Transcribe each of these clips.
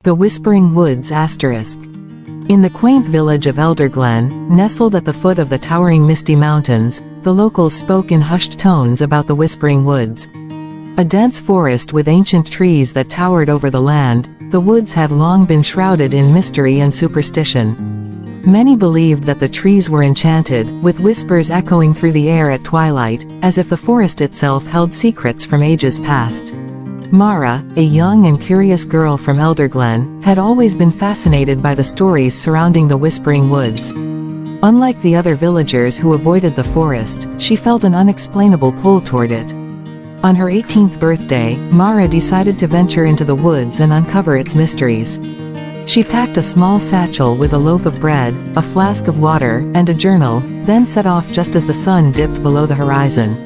The Whispering Woods ***. In the quaint village of Elderglen, nestled at the foot of the towering Misty Mountains, the locals spoke in hushed tones about the Whispering Woods. A dense forest with ancient trees that towered over the land, the woods had long been shrouded in mystery and superstition. Many believed that the trees were enchanted, with whispers echoing through the air at twilight, as if the forest itself held secrets from ages past. Mara, a young and curious girl from Elderglen, had always been fascinated by the stories surrounding the Whispering Woods. Unlike the other villagers who avoided the forest, she felt an unexplainable pull toward it. On her 18th birthday, Mara decided to venture into the woods and uncover its mysteries. She packed a small satchel with a loaf of bread, a flask of water, and a journal, then set off just as the sun dipped below the horizon.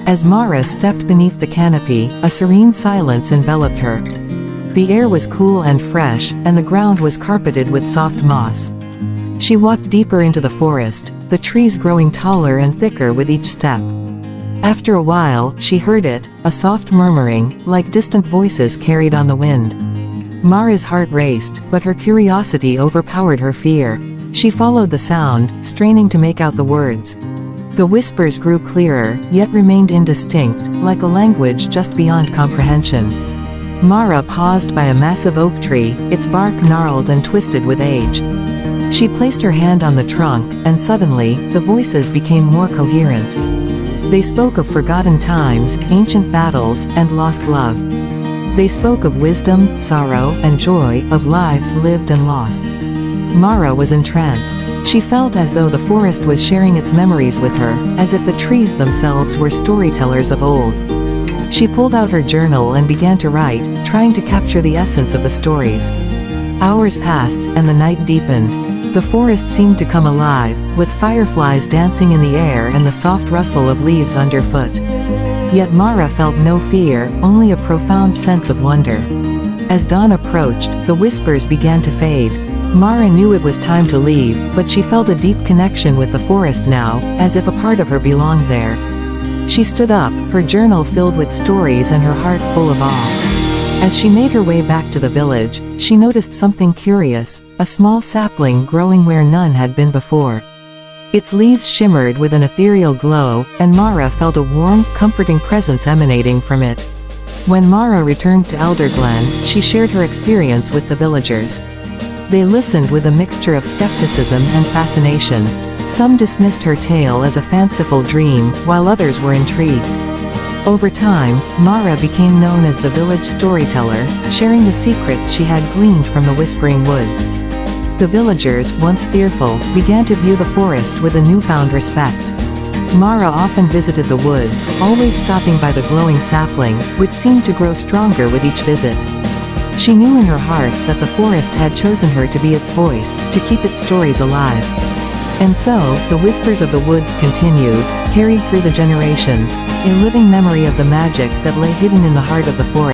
As Mara stepped beneath the canopy, a serene silence enveloped her. The air was cool and fresh, and the ground was carpeted with soft moss. She walked deeper into the forest, the trees growing taller and thicker with each step. After a while, she heard it, a soft murmuring, like distant voices carried on the wind. Mara's heart raced, but her curiosity overpowered her fear. She followed the sound, straining to make out the words. The whispers grew clearer, yet remained indistinct, like a language just beyond comprehension. Mara paused by a massive oak tree, its bark gnarled and twisted with age. She placed her hand on the trunk, and suddenly, the voices became more coherent. They spoke of forgotten times, ancient battles, and lost love. They spoke of wisdom, sorrow, and joy, of lives lived and lost. Mara was entranced. She felt as though the forest was sharing its memories with her, as if the trees themselves were storytellers of old. She pulled out her journal and began to write, trying to capture the essence of the stories. Hours passed, and the night deepened. The forest seemed to come alive, with fireflies dancing in the air and the soft rustle of leaves underfoot. Yet Mara felt no fear, only a profound sense of wonder. As dawn approached, the whispers began to fade. Mara knew it was time to leave, but she felt a deep connection with the forest now, as if a part of her belonged there. She stood up, her journal filled with stories and her heart full of awe. As she made her way back to the village, she noticed something curious, a small sapling growing where none had been before. Its leaves shimmered with an ethereal glow, and Mara felt a warm, comforting presence emanating from it. When Mara returned to Elderglen, she shared her experience with the villagers. They listened with a mixture of skepticism and fascination. Some dismissed her tale as a fanciful dream, while others were intrigued. Over time, Mara became known as the village storyteller, sharing the secrets she had gleaned from the Whispering Woods. The villagers, once fearful, began to view the forest with a newfound respect. Mara often visited the woods, always stopping by the glowing sapling, which seemed to grow stronger with each visit. She knew in her heart that the forest had chosen her to be its voice, to keep its stories alive. And so, the whispers of the woods continued, carried through the generations, a living memory of the magic that lay hidden in the heart of the forest.